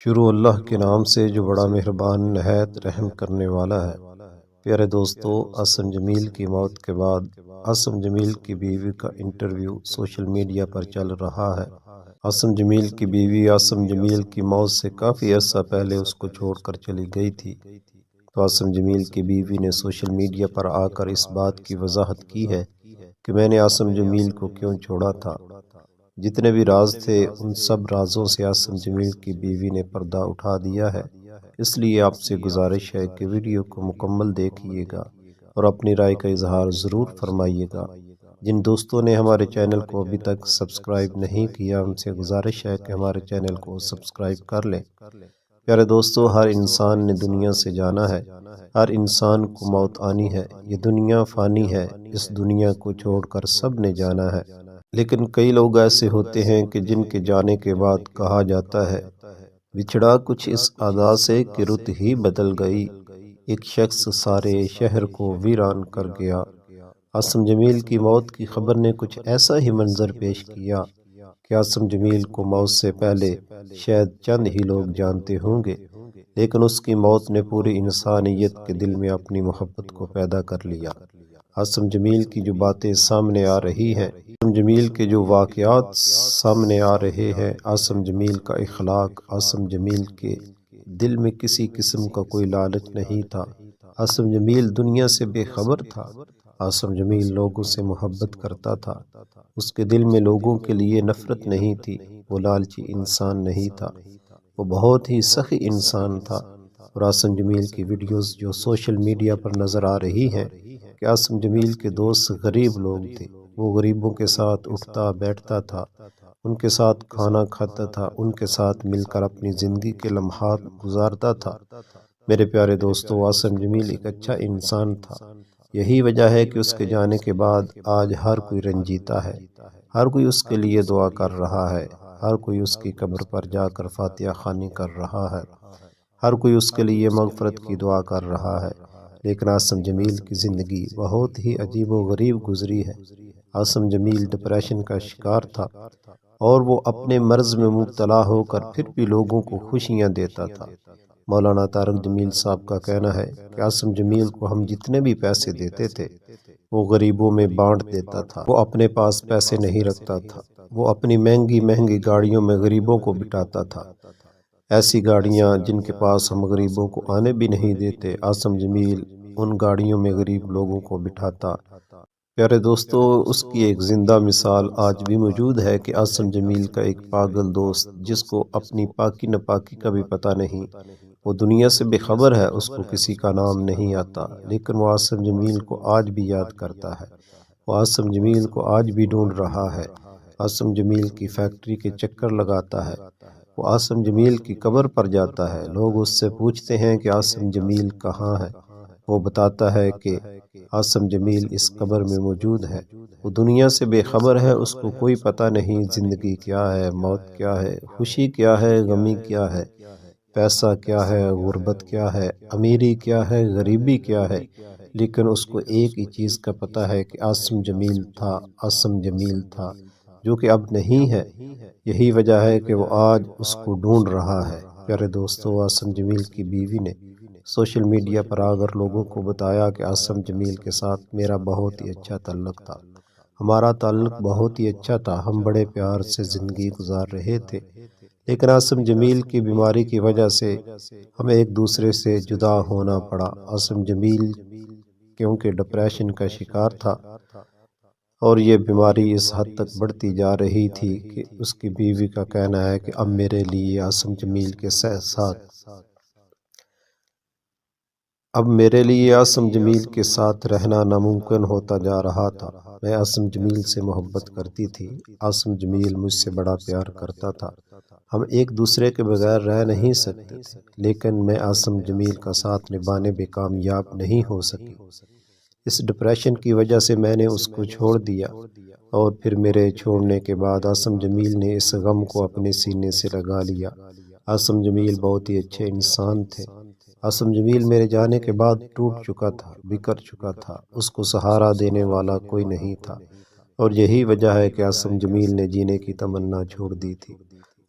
شروع اللہ کے نام سے جو بڑا مہربان نہایت رحم کرنے والا ہے۔ پیارے دوستو، عاصم جمیل کی موت کے بعد عاصم جمیل کی بیوی کا انٹرویو سوشل میڈیا پر چل رہا ہے۔ عاصم جمیل کی بیوی عاصم جمیل کی موت سے کافی عرصہ پہلے اس کو چھوڑ کر چلی گئی تھی، تو عاصم جمیل کی بیوی نے سوشل میڈیا پر آ کر اس بات کی وضاحت کی ہے کہ میں نے عاصم جمیل کو کیوں چھوڑا تھا۔ جتنے بھی راز تھے ان سب رازوں سے عاصم جمیل کی بیوی نے پردہ اٹھا دیا ہے۔ اس لیے آپ سے گزارش ہے کہ ویڈیو کو مکمل دیکھیے گا اور اپنی رائے کا اظہار ضرور فرمائیے گا۔ جن دوستوں نے ہمارے چینل کو ابھی تک سبسکرائب نہیں کیا ان سے گزارش ہے کہ ہمارے چینل کو سبسکرائب کر لیں۔ پیارے دوستو، ہر انسان نے دنیا سے جانا ہے، ہر انسان کو موت آنی ہے۔ یہ دنیا فانی ہے، اس دنیا کو چھوڑ کر سب نے جانا ہے۔ لیکن کئی لوگ ایسے ہوتے ہیں کہ جن کے جانے کے بعد کہا جاتا ہے بچھڑا کچھ اس ادا سے کہ رت ہی بدل گئی، ایک شخص سارے شہر کو ویران کر گیا۔ عاصم جمیل کی موت کی خبر نے کچھ ایسا ہی منظر پیش کیا کہ عاصم جمیل کو موت سے پہلے شاید چند ہی لوگ جانتے ہوں گے، لیکن اس کی موت نے پوری انسانیت کے دل میں اپنی محبت کو پیدا کر لیا۔ عاصم جمیل کی جو باتیں سامنے آ رہی ہیں، عاصم جمیل کے جو واقعات سامنے آ رہے ہیں، عاصم جمیل کا اخلاق، عاصم جمیل کے دل میں کسی قسم کا کوئی لالچ نہیں تھا۔ عاصم جمیل دنیا سے بے خبر تھا۔ عاصم جمیل لوگوں سے محبت کرتا تھا، اس کے دل میں لوگوں کے لیے نفرت نہیں تھی۔ وہ لالچی انسان نہیں تھا، وہ بہت ہی سخی انسان تھا۔ اور عاصم جمیل کی ویڈیوز جو سوشل میڈیا پر نظر آ رہی ہیں کہ عاصم جمیل کے دوست غریب لوگ تھے، وہ غریبوں کے ساتھ اٹھتا بیٹھتا تھا، ان کے ساتھ کھانا کھاتا تھا، ان کے ساتھ مل کر اپنی زندگی کے لمحات گزارتا تھا۔ میرے پیارے دوستو، عاصم جمیل ایک اچھا انسان تھا۔ یہی وجہ ہے کہ اس کے جانے کے بعد آج ہر کوئی رنجیتا ہے، ہر کوئی اس کے لیے دعا کر رہا ہے، ہر کوئی اس کی قبر پر جا کر فاتحہ خوانی کر رہا ہے، ہر کوئی اس کے لیے مغفرت کی دعا کر رہا ہے۔ لیکن عاصم جمیل کی زندگی بہت ہی عجیب و غریب گزری ہے۔ عاصم جمیل ڈپریشن کا شکار تھا اور وہ اپنے مرض میں مبتلا ہو کر پھر بھی لوگوں کو خوشیاں دیتا تھا۔ مولانا طارق جمیل صاحب کا کہنا ہے کہ عاصم جمیل کو ہم جتنے بھی پیسے دیتے تھے وہ غریبوں میں بانٹ دیتا تھا۔ وہ اپنے پاس پیسے نہیں رکھتا تھا، وہ اپنی مہنگی مہنگی گاڑیوں میں غریبوں کو بٹھاتا تھا، ایسی گاڑیاں جن کے پاس ہم غریبوں کو آنے بھی نہیں دیتے۔ عاصم جمیل ان گاڑیوں میں غریب لوگوں کو بٹھاتا۔ پیارے دوستو، اس کی ایک زندہ مثال آج بھی موجود ہے کہ عاصم جمیل کا ایک پاگل دوست جس کو اپنی پاکی ناپاکی کا بھی پتہ نہیں، وہ دنیا سے بے خبر ہے، اس کو کسی کا نام نہیں آتا، لیکن وہ عاصم جمیل کو آج بھی یاد کرتا ہے، وہ عاصم جمیل کو آج بھی ڈھونڈ رہا ہے، عاصم جمیل کی فیکٹری کے چکر لگاتا ہے، وہ عاصم جمیل کی قبر پر جاتا ہے۔ لوگ اس سے پوچھتے ہیں کہ عاصم جمیل کہاں ہے، وہ بتاتا ہے کہ عاصم جمیل اس قبر میں موجود ہے۔ وہ دنیا سے بے خبر ہے، اس کو کوئی پتہ نہیں زندگی کیا ہے، موت کیا ہے، خوشی کیا ہے، غمی کیا ہے، پیسہ کیا ہے، غربت کیا ہے، امیری کیا ہے، غریبی کیا ہے، لیکن اس کو ایک ہی چیز کا پتہ ہے کہ عاصم جمیل تھا، عاصم جمیل تھا، جو کہ اب نہیں ہے۔ یہی وجہ ہے کہ وہ آج اس کو ڈھونڈ رہا ہے۔ پیارے دوستو، عاصم جمیل کی بیوی نے سوشل میڈیا پر آ کر لوگوں کو بتایا کہ عاصم جمیل کے ساتھ میرا بہت ہی اچھا تعلق تھا، ہمارا تعلق بہت ہی اچھا تھا، ہم بڑے پیار سے زندگی گزار رہے تھے، لیکن عاصم جمیل کی بیماری کی وجہ سے ہمیں ایک دوسرے سے جدا ہونا پڑا۔ عاصم جمیل کیونکہ ڈپریشن کا شکار تھا اور یہ بیماری اس حد تک بڑھتی جا رہی تھی کہ اس کی بیوی کا کہنا ہے کہ اب میرے لیے عاصم جمیل کے ساتھ رہنا ناممکن ہوتا جا رہا تھا۔ میں عاصم جمیل سے محبت کرتی تھی، عاصم جمیل مجھ سے بڑا پیار کرتا تھا، ہم ایک دوسرے کے بغیر رہ نہیں سکتے تھے، لیکن میں عاصم جمیل کا ساتھ نبھانے میں کامیاب نہیں ہو سکی۔ اس ڈپریشن کی وجہ سے میں نے اس کو چھوڑ دیا، اور پھر میرے چھوڑنے کے بعد عاصم جمیل نے اس غم کو اپنے سینے سے لگا لیا۔ عاصم جمیل بہت ہی اچھے انسان تھے۔ عاصم جمیل میرے جانے کے بعد ٹوٹ چکا تھا، بکھر چکا تھا، اس کو سہارا دینے والا کوئی نہیں تھا، اور یہی وجہ ہے کہ عاصم جمیل نے جینے کی تمنا چھوڑ دی تھی۔